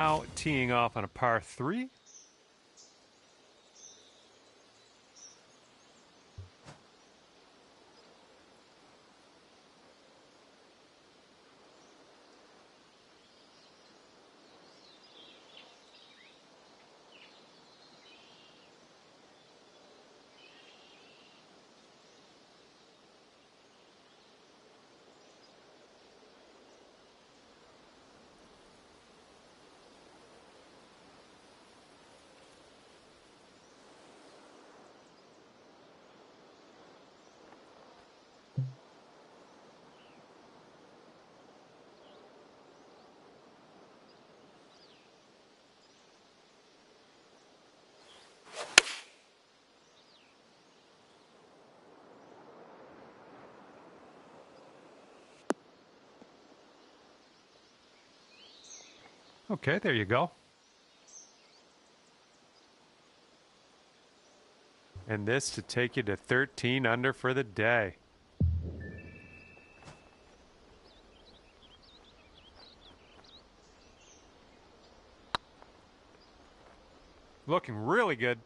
Now teeing off on a par 3. Okay, there you go. And this to take you to 13 under for the day. Looking really good.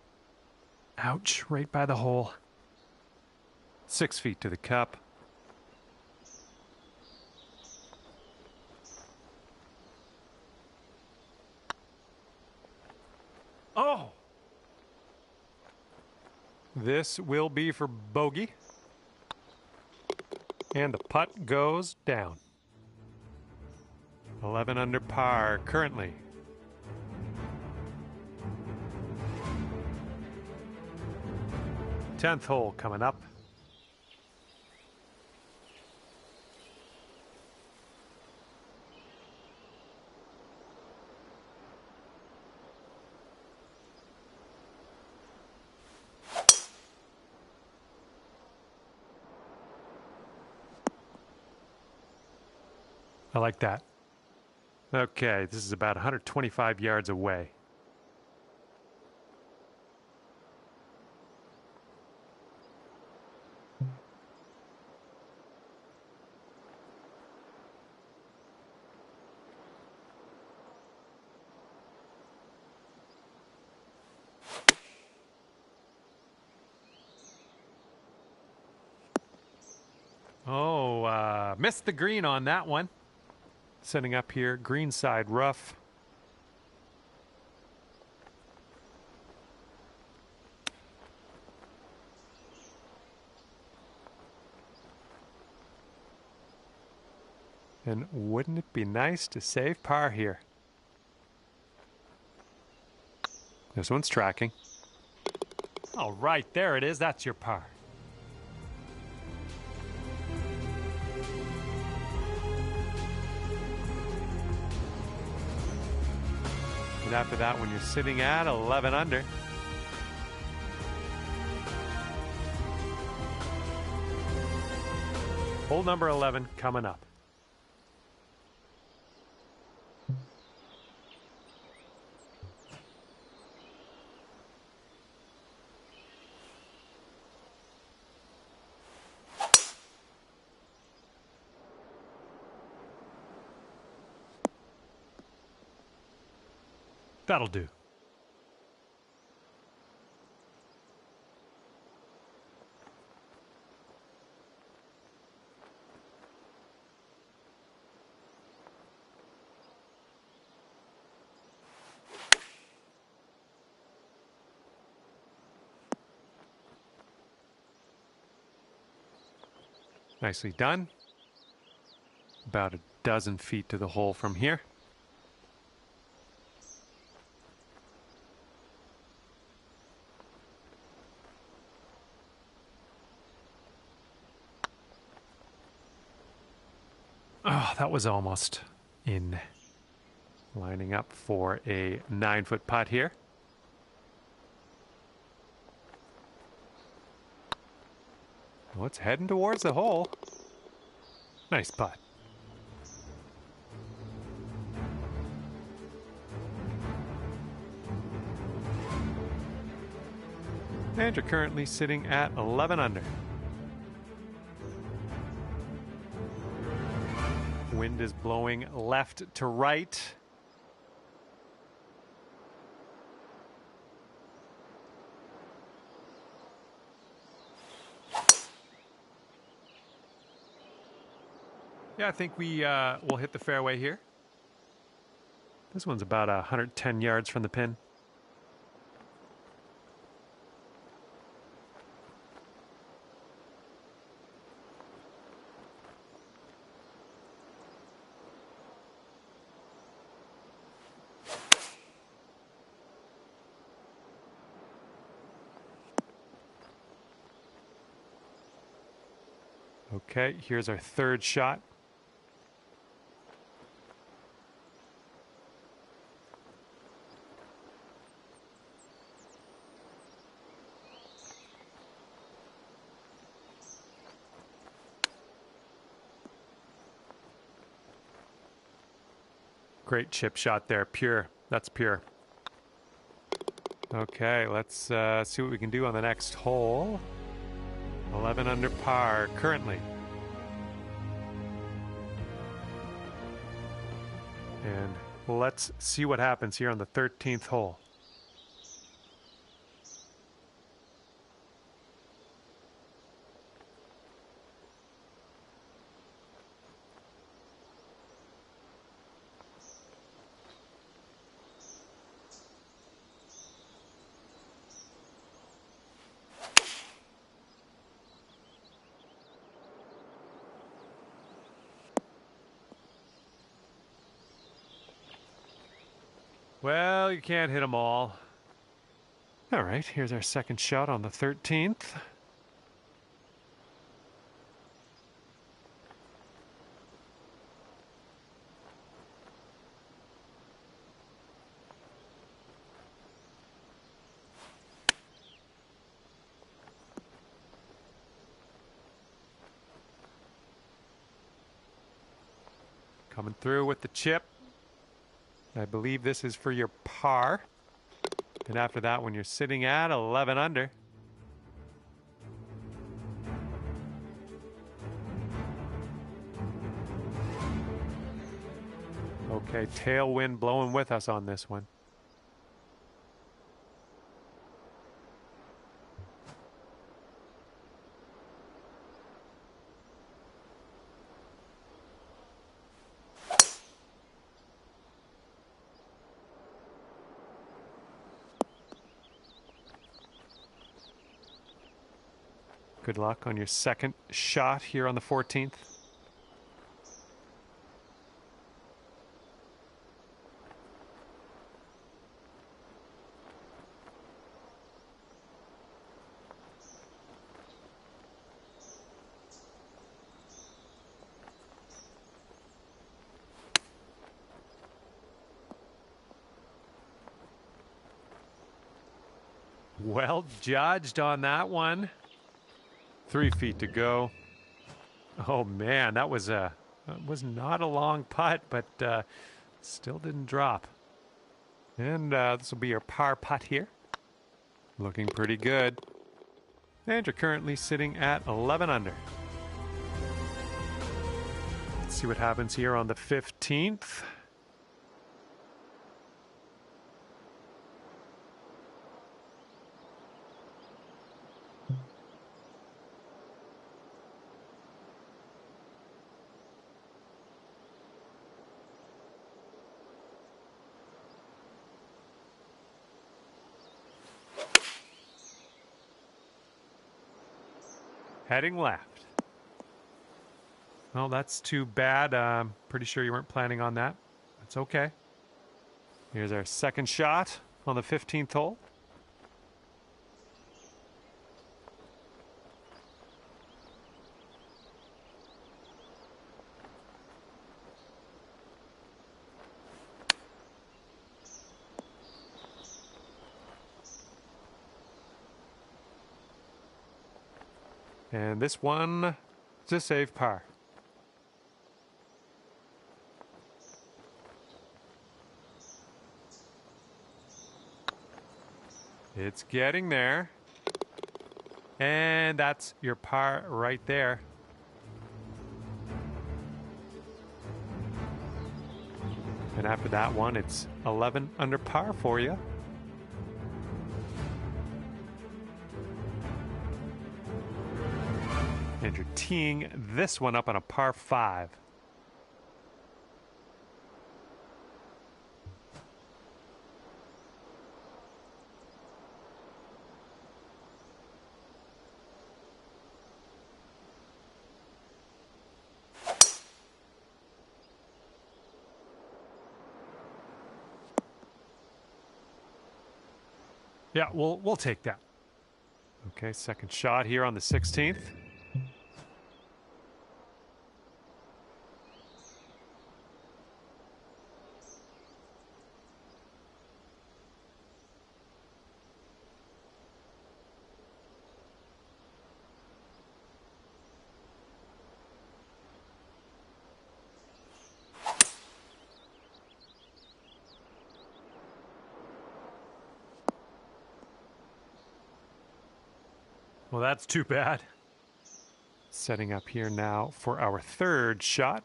Ouch, right by the hole. 6 feet to the cup. Oh! This will be for bogey. And the putt goes down. 11 under par currently. Tenth hole coming up. I like that. Okay, this is about 125 yards away. Oh, missed the green on that one. Setting up here, greenside rough. And wouldn't it be nice to save par here? This one's tracking. All right, there it is. That's your par. And after that one, you're sitting at 11 under. Hole number 11 coming up. That'll do. Nicely done. About a dozen feet to the hole from here. Oh, that was almost in. Lining up for a 9-foot putt here. Well, it's heading towards the hole. Nice putt. And you're currently sitting at 11 under. Wind is blowing left to right. Yeah, I think we will hit the fairway here. This one's about 110 yards from the pin. Okay, here's our third shot. Great chip shot there. Pure. That's pure. Okay, let's see what we can do on the next hole. 11 under par currently. And let's see what happens here on the 13th hole. Well, you can't hit them all. All right, here's our second shot on the 13th. Coming through with the chip. I believe this is for your par. And after that, when you're sitting at 11 under. Okay, tailwind blowing with us on this one. Good luck on your second shot here on the 14th. Well judged on that one. 3 feet to go. Oh man, that was not a long putt, but still didn't drop. And this will be your par putt here. Looking pretty good. And you're currently sitting at 11 under. Let's see what happens here on the 15th. Heading left. Well, that's too bad. Pretty sure you weren't planning on that. That's okay. Here's our second shot on the 15th hole. And this one is a safe par. It's getting there. And that's your par right there. And after that one, it's 11 under par for you. And you're teeing this one up on a par 5. Yeah, we'll take that. Okay, second shot here on the 16th. Well, that's too bad. Setting up here now for our third shot.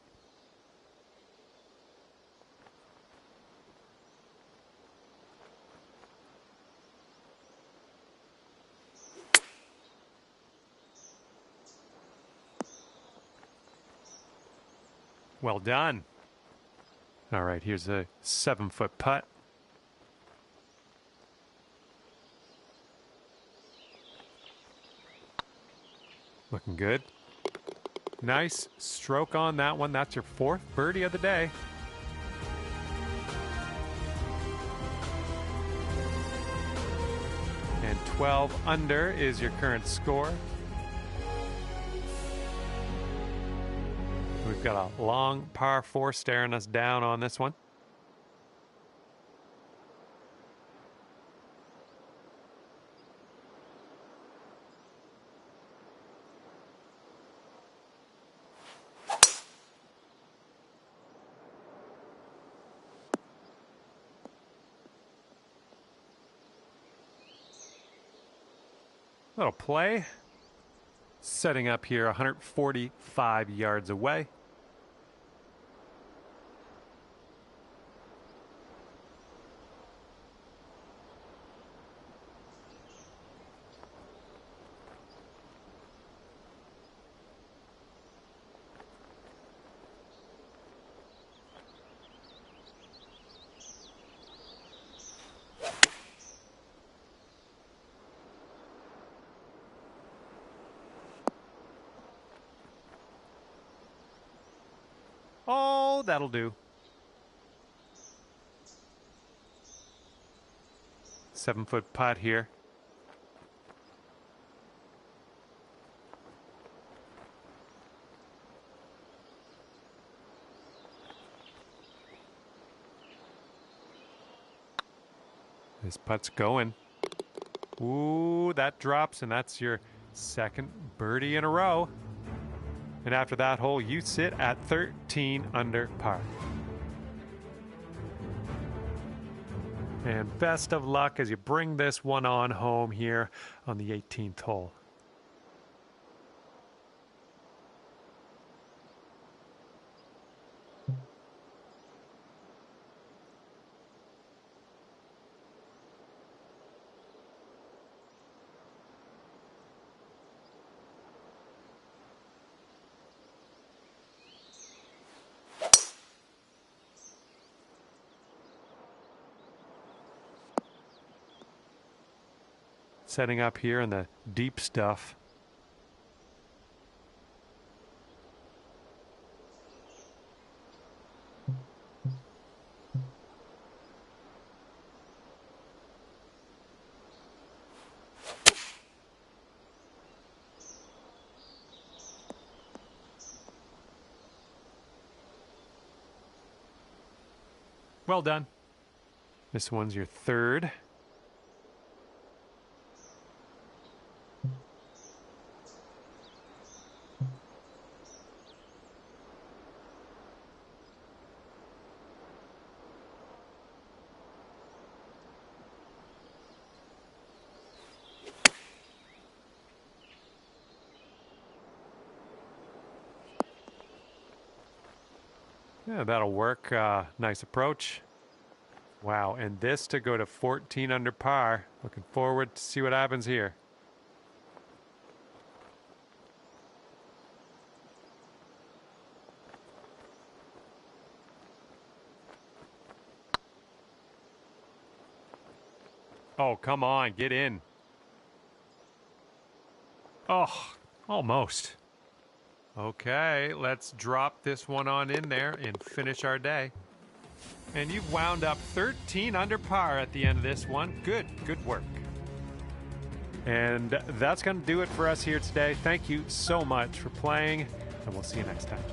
Well done. All right, here's a 7-foot putt. Looking good. Nice stroke on that one. That's your 4th birdie of the day. And 12 under is your current score. We've got a long par 4 staring us down on this one. Little play. Setting up here 145 yards away. Oh, that'll do. 7-foot putt here. This putt's going. Ooh, that drops, and that's your 2nd birdie in a row. And after that hole, you sit at 13 under par. And best of luck as you bring this one on home here on the 18th hole. Setting up here in the deep stuff. Well done. This one's your 3rd. Yeah, that'll work. Nice approach. Wow, and this to go to 14 under par. Looking forward to see what happens here. Oh, come on, get in. Oh, almost. Okay, let's drop this one on in there and finish our day. And you've wound up 13 under par at the end of this one. Good work. And that's going to do it for us here today. Thank you so much for playing, and we'll see you next time.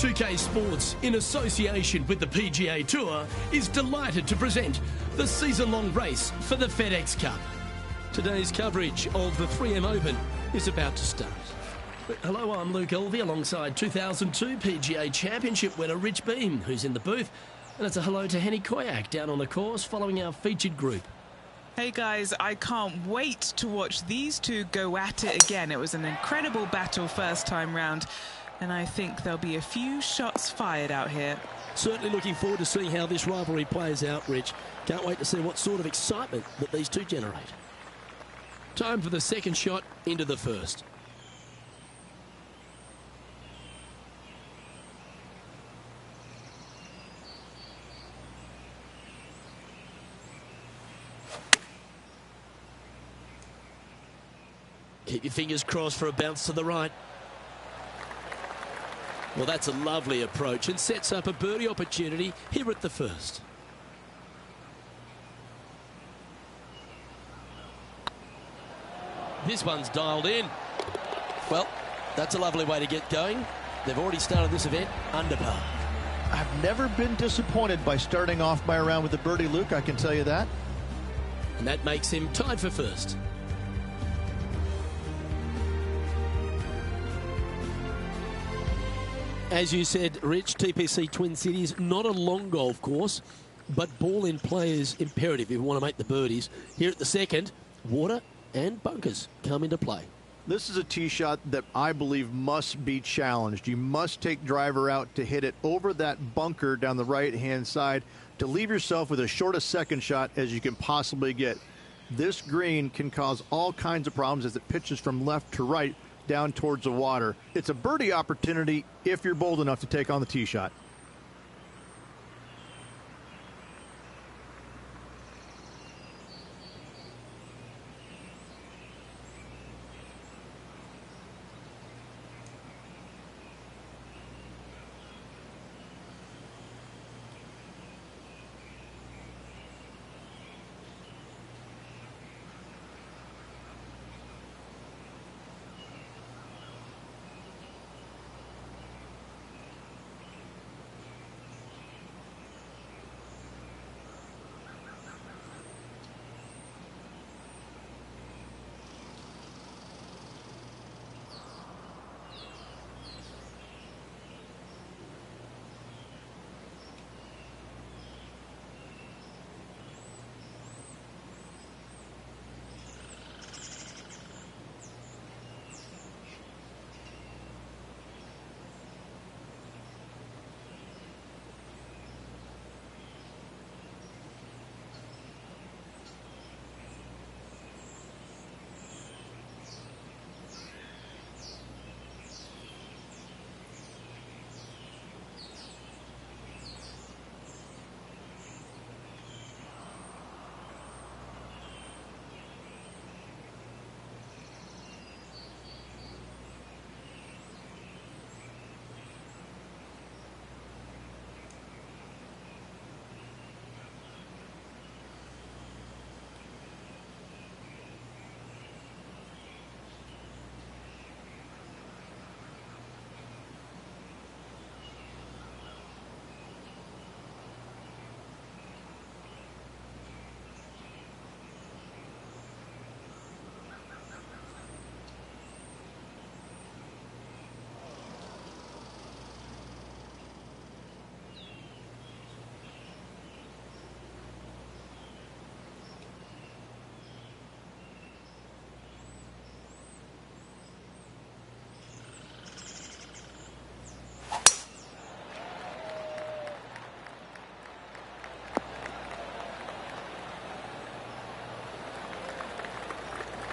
2K Sports, in association with the PGA Tour, is delighted to present the season-long race for the FedEx Cup. Today's coverage of the 3M Open is about to start. Hello, I'm Luke Elvey alongside 2002 PGA Championship winner Rich Beem, who's in the booth. And it's a hello to Henny Koyak down on the course following our featured group. Hey guys, I can't wait to watch these two go at it again. It was an incredible battle first time round, and I think there'll be a few shots fired out here. Certainly looking forward to seeing how this rivalry plays out, Rich. Can't wait to see what sort of excitement that these two generate. Time for the second shot into the first. Keep your fingers crossed for a bounce to the right. Well, that's a lovely approach and sets up a birdie opportunity here at the first. This one's dialed in. Well, that's a lovely way to get going. They've already started this event under par. I've never been disappointed by starting off my round with a birdie, Luke, I can tell you that. And that makes him tied for first. As you said, Rich, TPC Twin Cities, not a long golf course, but ball in play is imperative if you want to make the birdies. Here at the second, water and bunkers come into play. This is a tee shot that I believe must be challenged. You must take driver out to hit it over that bunker down the right-hand side to leave yourself with as short a second shot as you can possibly get. This green can cause all kinds of problems as it pitches from left to right down towards the water. It's a birdie opportunity if you're bold enough to take on the tee shot.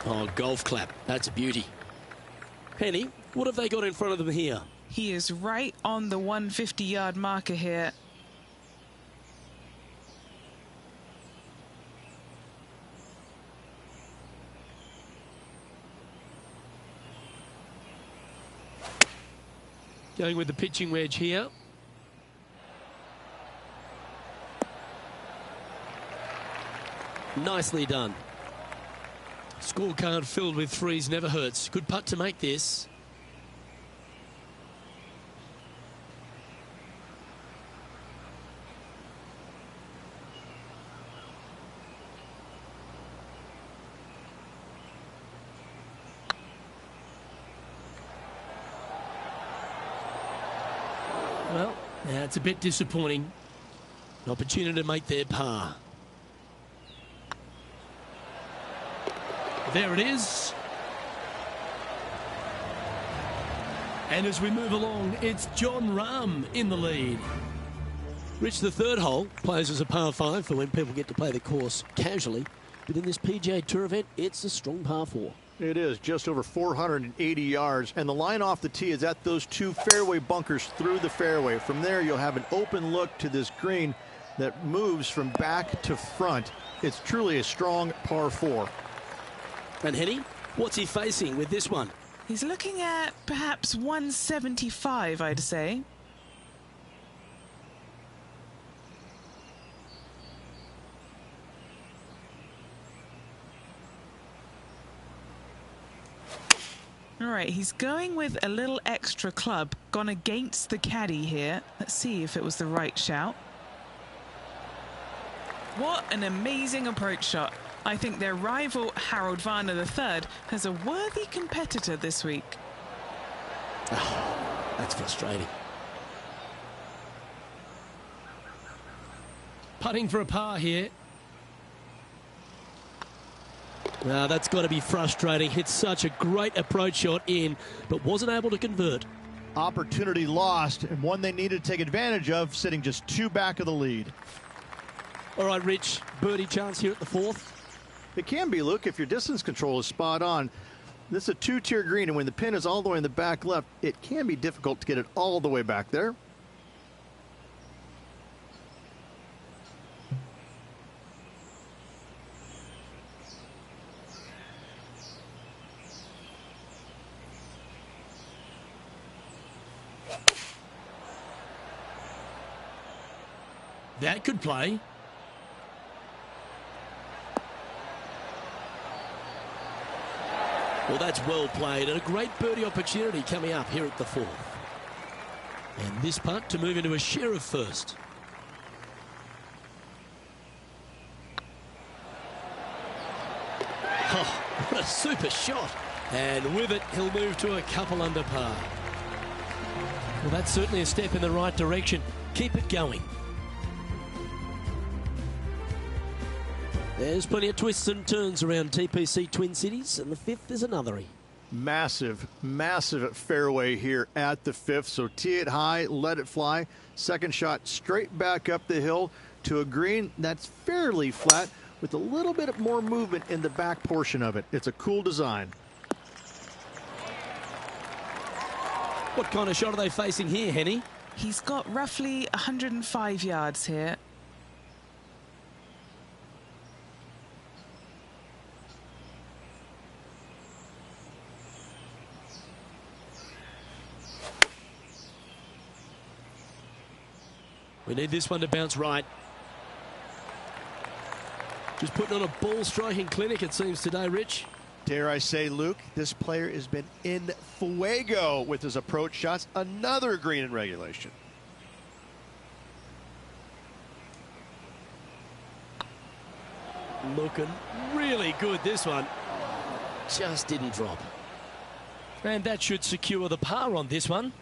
Oh, golf clap. That's a beauty. Henny, what have they got in front of them here? He is right on the 150-yard marker here. Going with the pitching wedge here. Nicely done. Scorecard filled with threes never hurts. Good putt to make this. Well, that's a bit disappointing. An opportunity to make their par. There it is. And as we move along, it's Jon Rahm in the lead. Rich, the third hole plays as a par 5 for when people get to play the course casually. But in this PGA Tour event, it's a strong par 4. It is just over 480 yards, and the line off the tee is at those 2 fairway bunkers through the fairway. From there, you'll have an open look to this green that moves from back to front. It's truly a strong par 4. And Henny, what's he facing with this one? He's looking at perhaps 175, I'd say. All right, he's going with a little extra club, gone against the caddy here. Let's see if it was the right shout. What an amazing approach shot. I think their rival, Harold Varner III, has a worthy competitor this week. Oh, that's frustrating. Putting for a par here. Now that's got to be frustrating. Hit such a great approach shot in, but wasn't able to convert. Opportunity lost, and one they needed to take advantage of, sitting just 2 back of the lead. All right, Rich, birdie chance here at the 4th. It can be, Luke, if your distance control is spot on. This is a 2-tier green, and when the pin is all the way in the back left, it can be difficult to get it all the way back there. That could play. Well, that's well played, and a great birdie opportunity coming up here at the 4th. And this putt to move into a share of first. Oh, what a super shot. And with it, he'll move to a couple under par. Well, that's certainly a step in the right direction. Keep it going. There's plenty of twists and turns around TPC Twin Cities, and the 5th is another. Massive, massive fairway here at the 5th. So tee it high, let it fly. Second shot straight back up the hill to a green that's fairly flat with a little bit more movement in the back portion of it. It's a cool design. What kind of shot are they facing here, Henny? He's got roughly 105 yards here. We need this one to bounce right. Just putting on a ball striking clinic, it seems, today, Rich. Dare I say, Luke, this player has been in fuego with his approach shots. Another green in regulation. Looking really good, this one. Just didn't drop. And that should secure the par on this one.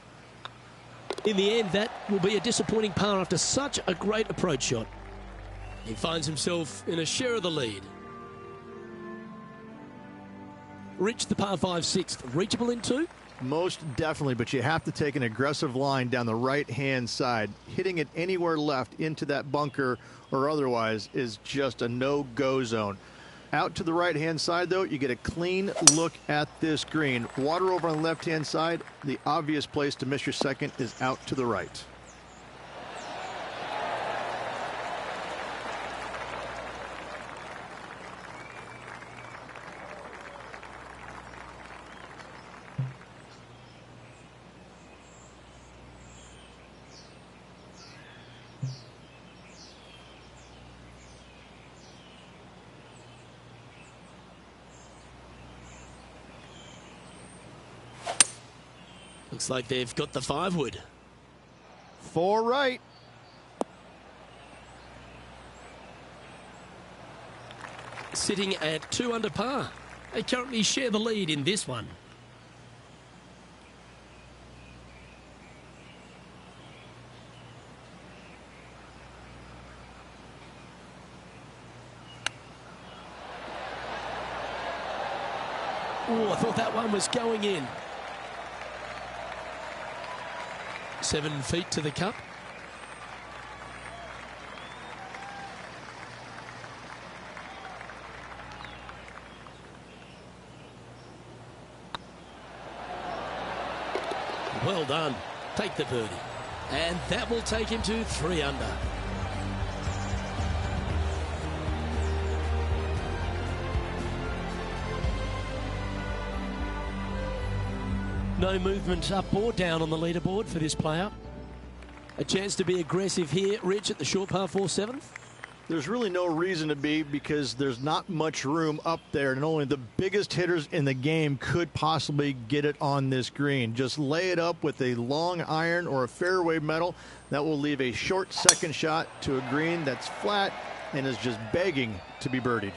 In the end, that will be a disappointing par after such a great approach shot. He finds himself in a share of the lead. Rich, the par 5 6th, reachable in 2? Most definitely, but you have to take an aggressive line down the right-hand side. Hitting it anywhere left into that bunker or otherwise is just a no-go zone. Out to the right-hand side, though, you get a clean look at this green. Water over on the left-hand side. The obvious place to miss your second is out to the right. Looks like they've got the 5-wood. 4 right. Sitting at 2 under par. They currently share the lead in this one. Oh, I thought that one was going in. 7 feet to the cup. Well done. Take the birdie. And that will take him to 3 under. No movement up or down on the leaderboard for this player. A chance to be aggressive here, Rich, at the short par 4-7. There's really no reason to be because there's not much room up there, and only the biggest hitters in the game could possibly get it on this green. Just lay it up with a long iron or a fairway metal. That will leave a short second shot to a green that's flat and is just begging to be birdied.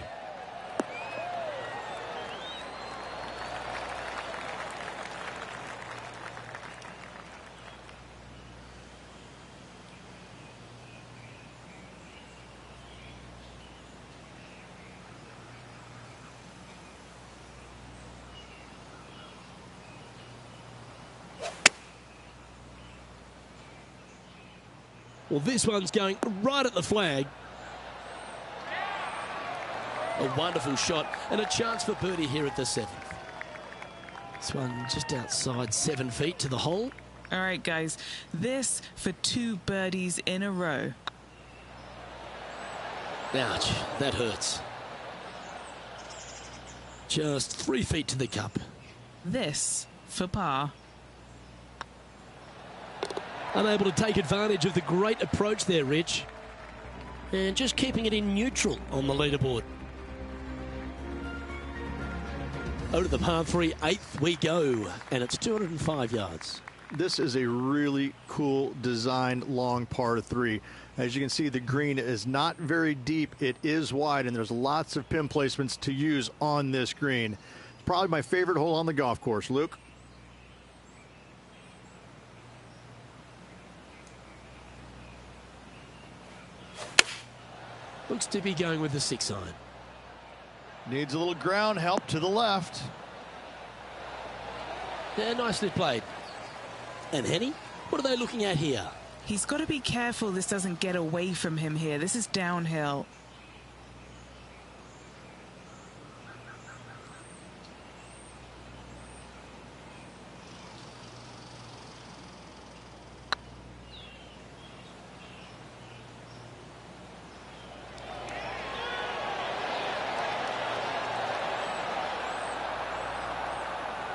Well, this one's going right at the flag. A wonderful shot and a chance for birdie here at the 7th. This one just outside 7 feet to the hole. All right, guys, this for 2 birdies in a row. Ouch, that hurts. Just 3 feet to the cup. This for par. Unable to take advantage of the great approach there, Rich. And just keeping it in neutral on the leaderboard. Over to the par 3, 8th we go. And it's 205 yards. This is a really cool designed long par 3. As you can see, the green is not very deep. It is wide, and there's lots of pin placements to use on this green. Probably my favorite hole on the golf course. Luke? Looks to be going with the 6-iron. Needs a little ground help to the left. Yeah, nicely played. And Henny, what are they looking at here? He's got to be careful this doesn't get away from him here. This is downhill.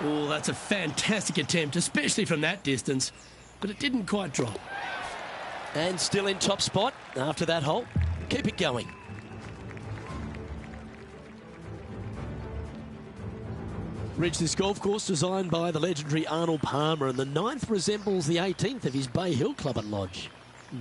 Oh, that's a fantastic attempt, especially from that distance. But it didn't quite drop. And still in top spot after that hole. Keep it going. Rich, this golf course designed by the legendary Arnold Palmer, and the 9th resembles the 18th of his Bay Hill Club and Lodge.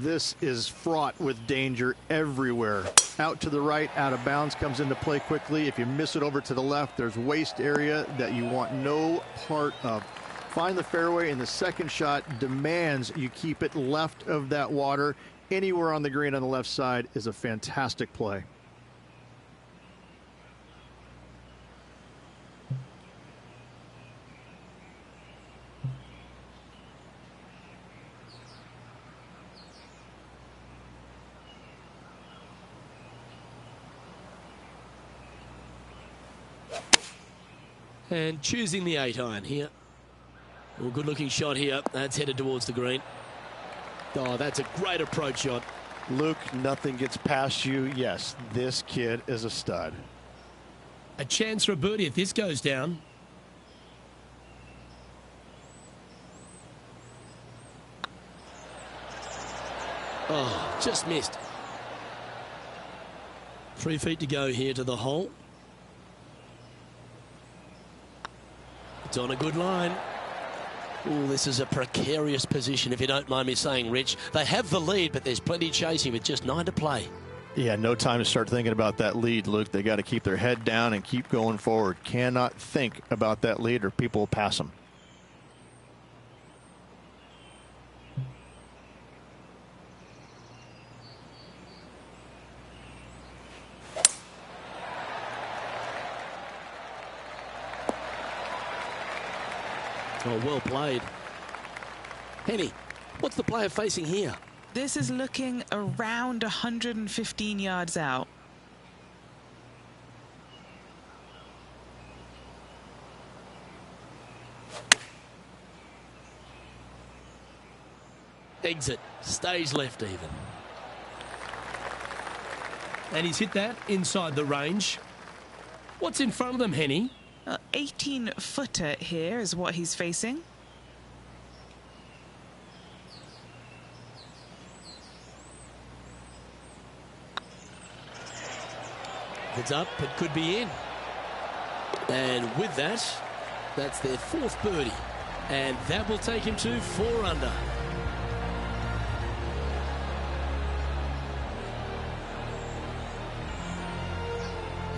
This is fraught with danger everywhere. Out to the right, out of bounds, comes into play quickly. If you miss it over to the left, there's waste area that you want no part of. Find the fairway, and the second shot demands you keep it left of that water. Anywhere on the green on the left side is a fantastic play. And choosing the 8-iron here. Well, good looking shot here. That's headed towards the green. Oh, that's a great approach shot. Luke, nothing gets past you. Yes, this kid is a stud. A chance for a birdie if this goes down. Oh, just missed. 3 feet to go here to the hole. It's on a good line. Oh, this is a precarious position, if you don't mind me saying, Rich. They have the lead, but there's plenty chasing with just 9 to play. Yeah, no time to start thinking about that lead, Luke. They got to keep their head down and keep going forward. Cannot think about that lead or people will pass them. Oh, well played. Henny, what's the player facing here? This is looking around 115 yards out. Exit, stays left even. And he's hit that inside the range. What's in front of them, Henny? 18-footer here is what he's facing. It's up, it could be in. And with that, that's their 4th birdie. And that will take him to 4 under.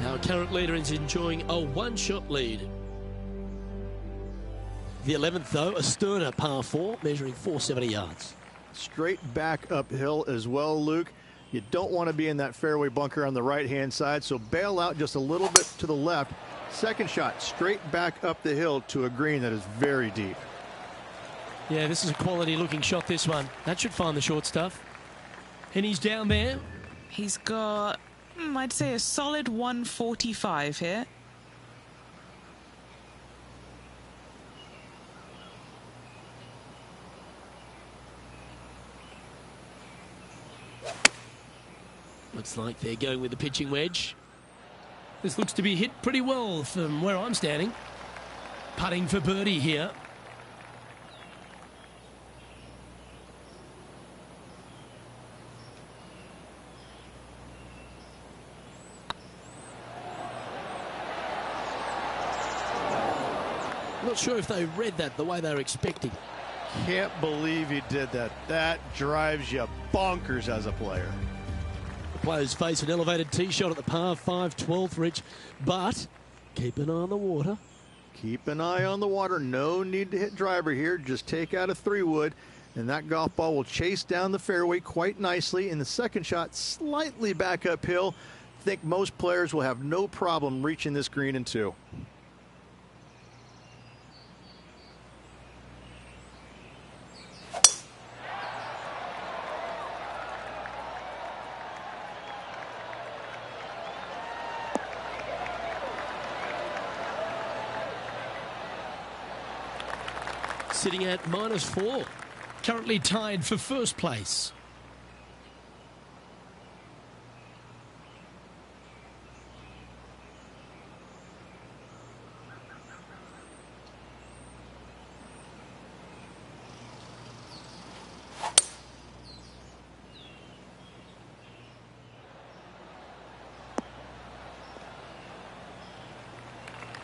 Our current leader is enjoying a 1-shot lead. The 11th, though, a sterner par 4, measuring 470 yards. Straight back uphill as well, Luke. You don't want to be in that fairway bunker on the right-hand side, so bail out just a little bit to the left. Second shot, straight back up the hill to a green that is very deep. Yeah, this is a quality-looking shot, this one. That should find the short stuff. And he's down there. He's got, I'd say, a solid 145 here. Looks like they're going with the pitching wedge. This looks to be hit pretty well from where I'm standing. Putting for birdie here. Not sure if they read that the way they were expecting. Can't believe he did that. That drives you bonkers as a player. The players face an elevated tee shot at the par 5 12th, Rich, but keep an eye on the water. Keep an eye on the water. No need to hit driver here. Just take out a 3-wood, and that golf ball will chase down the fairway quite nicely. In the second shot, slightly back uphill. I think most players will have no problem reaching this green in 2. Sitting at -4. Currently tied for first place.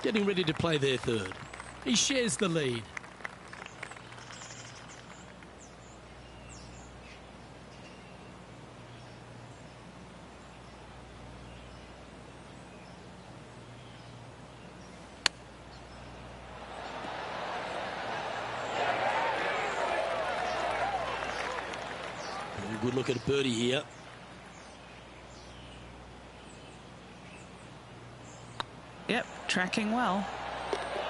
Getting ready to play their 3rd. He shares the lead. Good look at a birdie here. Yep, tracking well.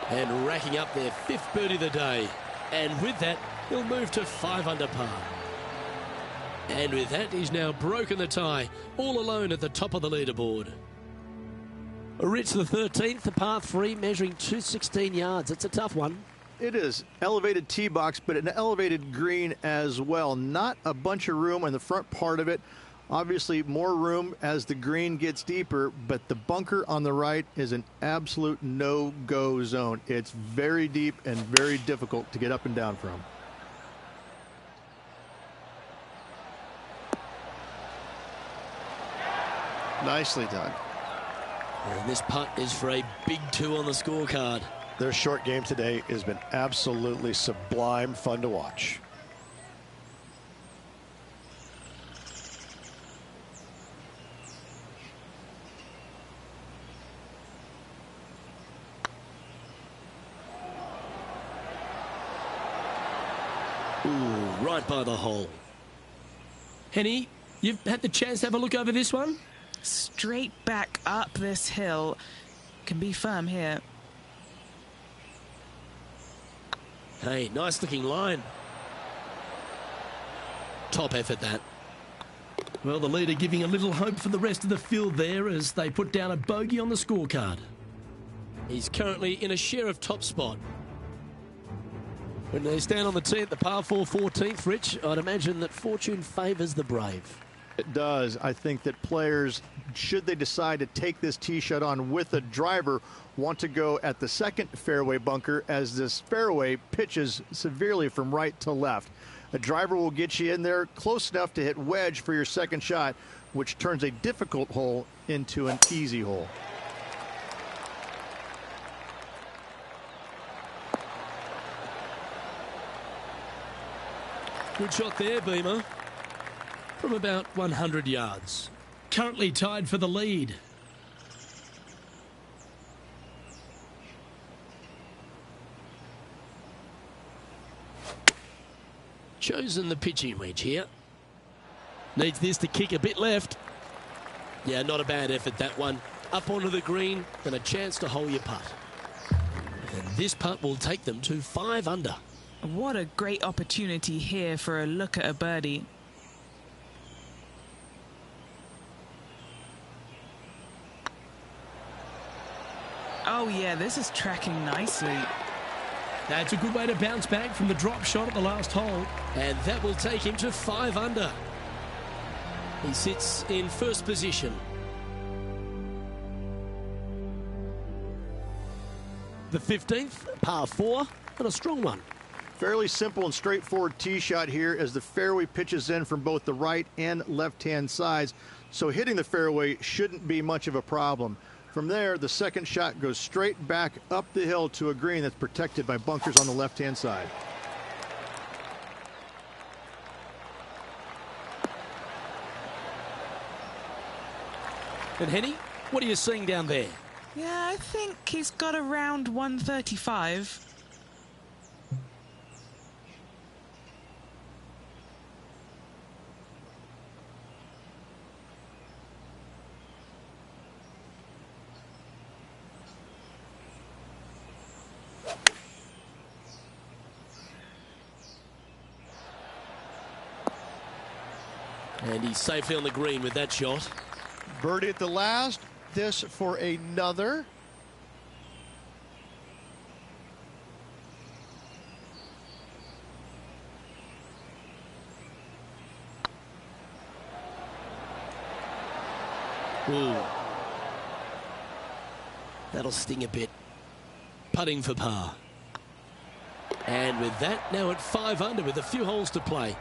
And racking up their 5th birdie of the day. And with that, he'll move to 5 under par. And with that, he's now broken the tie, all alone at the top of the leaderboard. Rich, the 13th, the par 3, measuring 216 yards. It's a tough one. It is elevated tee box, but an elevated green as well. Not a bunch of room in the front part of it. Obviously, more room as the green gets deeper, but the bunker on the right is an absolute no-go zone. It's very deep and very difficult to get up and down from. Nicely done. And this putt is for a big 2 on the scorecard. Their short game today has been absolutely sublime fun to watch. Ooh, right by the hole. Henny, you've had the chance to have a look over this one? Straight back up this hill. Can be firm here. Hey, nice looking line. Top effort, that. Well, the leader giving a little hope for the rest of the field there as they put down a bogey on the scorecard. He's currently in a share of top spot. When they stand on the tee at the par 4 14th, Rich, I'd imagine that fortune favours the brave. It does. I think that players, should they decide to take this tee shot on with a driver, want to go at the second fairway bunker as this fairway pitches severely from right to left. A driver will get you in there close enough to hit wedge for your second shot, which turns a difficult hole into an easy hole. Good shot there, Beamer. From about 100 yards. Currently tied for the lead. Chosen the pitching wedge here. Needs this to kick a bit left. Yeah, not a bad effort, that one. Up onto the green and a chance to hole your putt. And this putt will take them to 5 under. What a great opportunity here for a look at a birdie. Oh yeah, this is tracking nicely. That's a good way to bounce back from the drop shot at the last hole. And that will take him to 5 under. He sits in first position. The 15th, par 4, and a strong one. Fairly simple and straightforward tee shot here as the fairway pitches in from both the right and left-hand sides. So hitting the fairway shouldn't be much of a problem. From there, the second shot goes straight back up the hill to a green that's protected by bunkers on the left-hand side. And Henny, what are you seeing down there? Yeah, I think he's got around 135. And he's safely on the green with that shot. Birdie at the last. This for another. Ooh. That'll sting a bit. Putting for par. And with that, now at 5 under with a few holes to play.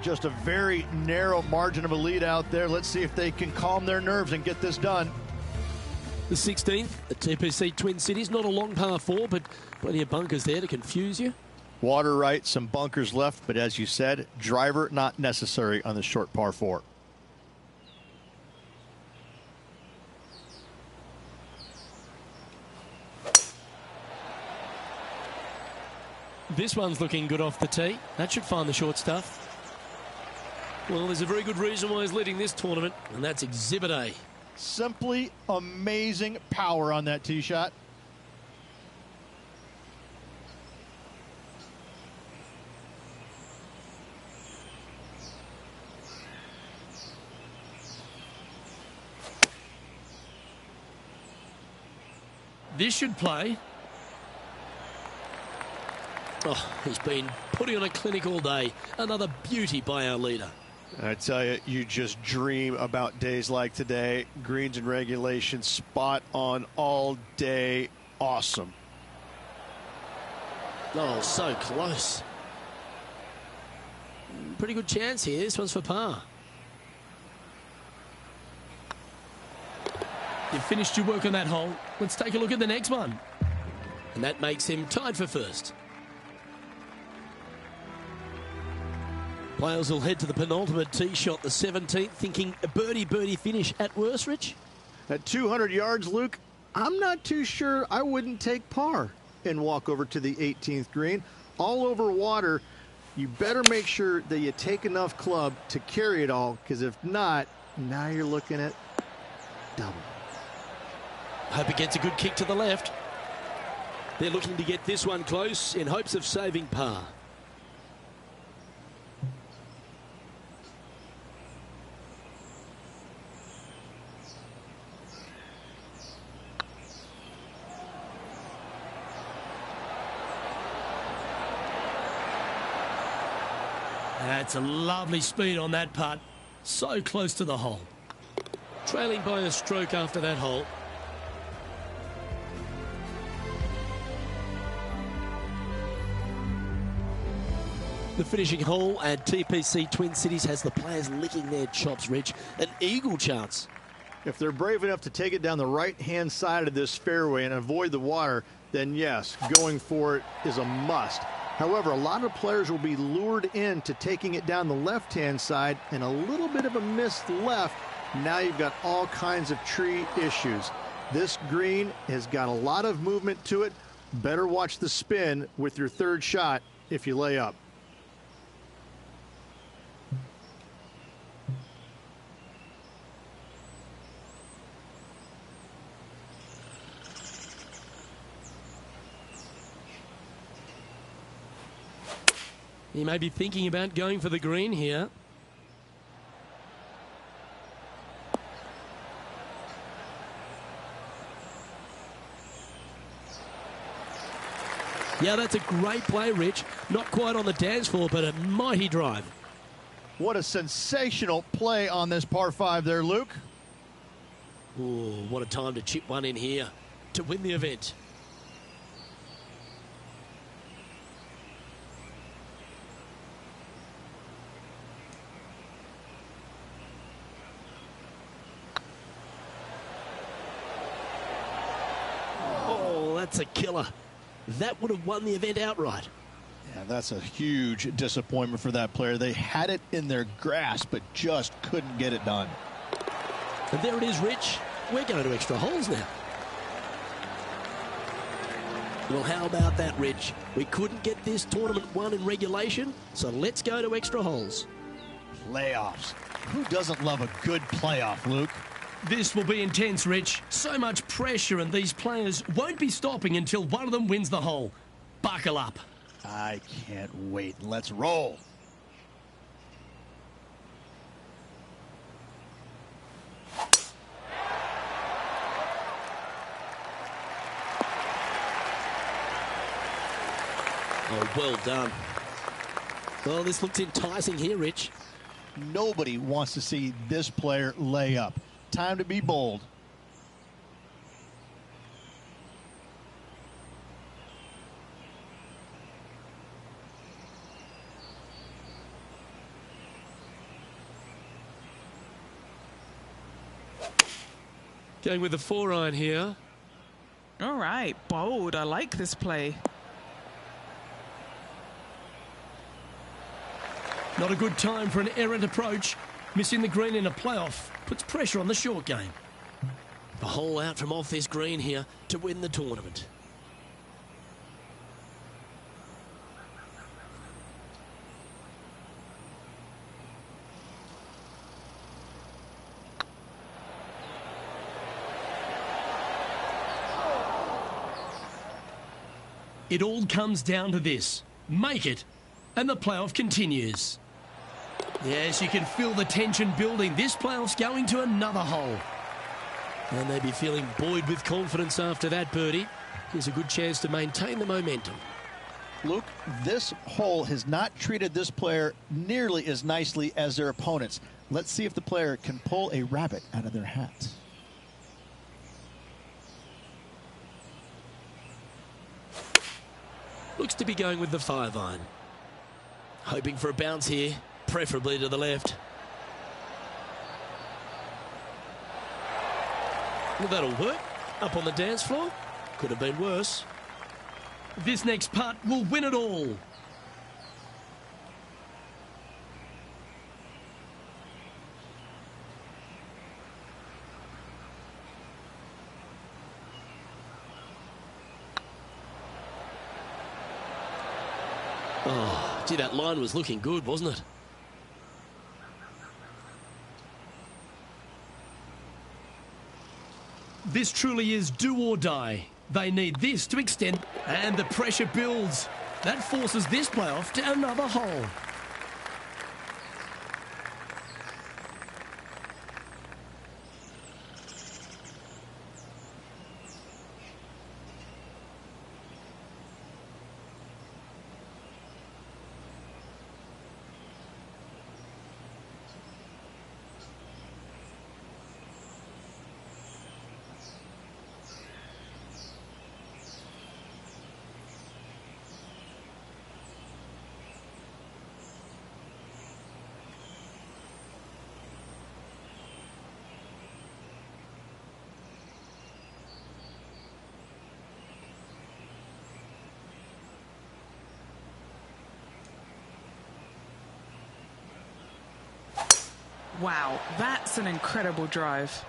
Just a very narrow margin of a lead out there. Let's see if they can calm their nerves and get this done. The 16th, the TPC Twin Cities, not a long par 4, but plenty of bunkers there to confuse you. Water right, some bunkers left, but as you said, driver not necessary on the short par 4. This one's looking good off the tee. That should find the short stuff. Well, there's a very good reason why he's leading this tournament, and that's Exhibit A. Simply amazing power on that tee shot. This should play. Oh, he's been putting on a clinic all day. Another beauty by our leader. I tell you, you just dream about days like today. Greens and regulation, spot on all day. Awesome. Oh, so close. Pretty good chance here. This one's for par. You've finished your work on that hole. Let's take a look at the next one. And that makes him tied for first. Players will head to the penultimate tee shot, the 17th, thinking a birdie finish at worst, Rich. At 200 yards, Luke, I'm not too sure I wouldn't take par and walk over to the 18th green. All over water, you better make sure that you take enough club to carry it all, because if not, now you're looking at double. Hope it gets a good kick to the left. They're looking to get this one close in hopes of saving par. That's a lovely speed on that putt. So close to the hole. Trailing by a stroke after that hole. The finishing hole at TPC Twin Cities has the players licking their chops, Rich. An eagle chance. If they're brave enough to take it down the right-hand side of this fairway and avoid the water, then yes, going for it is a must. However, a lot of players will be lured into taking it down the left-hand side, and a little bit of a missed left. Now you've got all kinds of tree issues. This green has got a lot of movement to it. Better watch the spin with your third shot if you lay up. He may be thinking about going for the green here. Yeah, that's a great play, Rich. Not quite on the dance floor, but a mighty drive. What a sensational play on this par 5 there, Luke. Ooh, what a time to chip one in here to win the event. That's a killer. That would have won the event outright. Yeah, that's a huge disappointment for that player. They had it in their grasp, but just couldn't get it done. And there it is, Rich. We're going to extra holes now. Well, how about that, Rich? We couldn't get this tournament won in regulation, so let's go to extra holes. Playoffs. Who doesn't love a good playoff, Luke? This will be intense, Rich. So much pressure, and these players won't be stopping until one of them wins the hole. Buckle up. I can't wait. Let's roll. Oh, well done. Well, this looks enticing here, Rich. Nobody wants to see this player lay up. Time to be bold. Going with the 4-iron here. All right, bold. I like this play. Not a good time for an errant approach. Missing the green in a playoff puts pressure on the short game. A hole out from off this green here to win the tournament. It all comes down to this. Make it, and the playoff continues. Yes, you can feel the tension building. This playoff's going to another hole. And they'd be feeling buoyed with confidence after that birdie. Here's a good chance to maintain the momentum. Luke, this hole has not treated this player nearly as nicely as their opponents. Let's see if the player can pull a rabbit out of their hat. Looks to be going with the 5-iron. Hoping for a bounce here, preferably to the left. Well, that'll work. Up on the dance floor. Could have been worse. This next putt will win it all. Oh, gee, that line was looking good, wasn't it? This truly is do or die. They need this to extend, and the pressure builds. That forces this playoff to another hole. Wow, that's an incredible drive.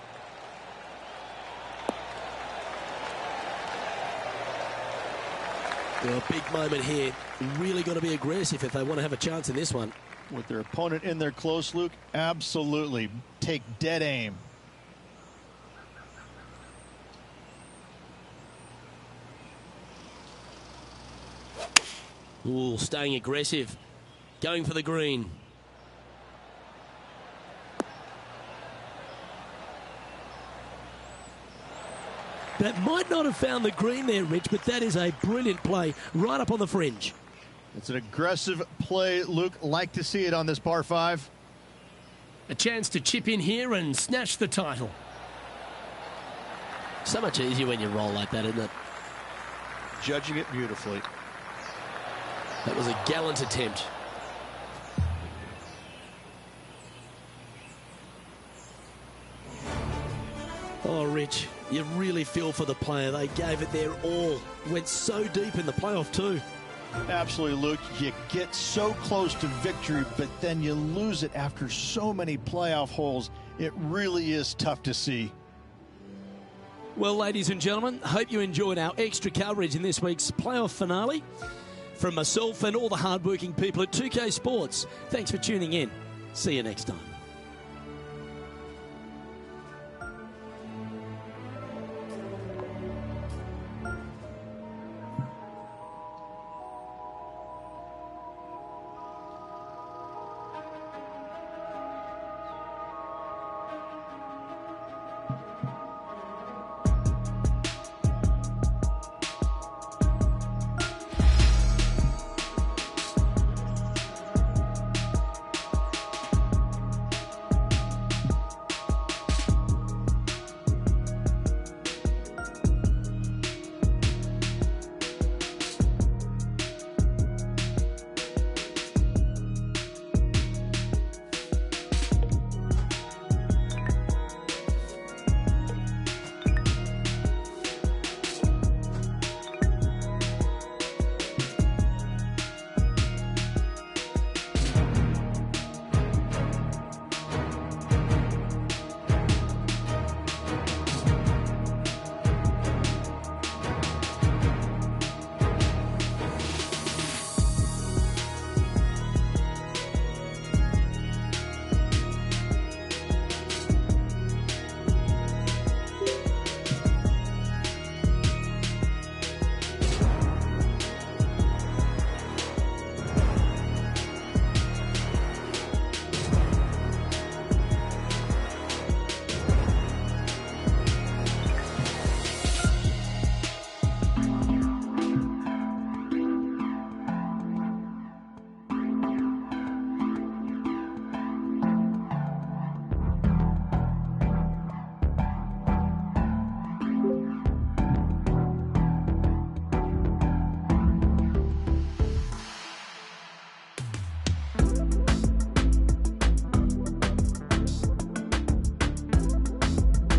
Well, big moment here. Really got to be aggressive if they want to have a chance in this one. With their opponent in there close, Luke, absolutely take dead aim. Ooh, staying aggressive. Going for the green. That might not have found the green there, Rich, but that is a brilliant play right up on the fringe. It's an aggressive play, Luke. Like to see it on this par 5. A chance to chip in here and snatch the title. So much easier when you roll like that, isn't it? Judging it beautifully. That was a gallant attempt. Oh, Rich, you really feel for the player. They gave it their all. Went so deep in the playoff too. Absolutely, Luke. You get so close to victory, but then you lose it after so many playoff holes. It really is tough to see. Well, ladies and gentlemen, hope you enjoyed our extra coverage in this week's playoff finale. From myself and all the hardworking people at 2K Sports, thanks for tuning in. See you next time.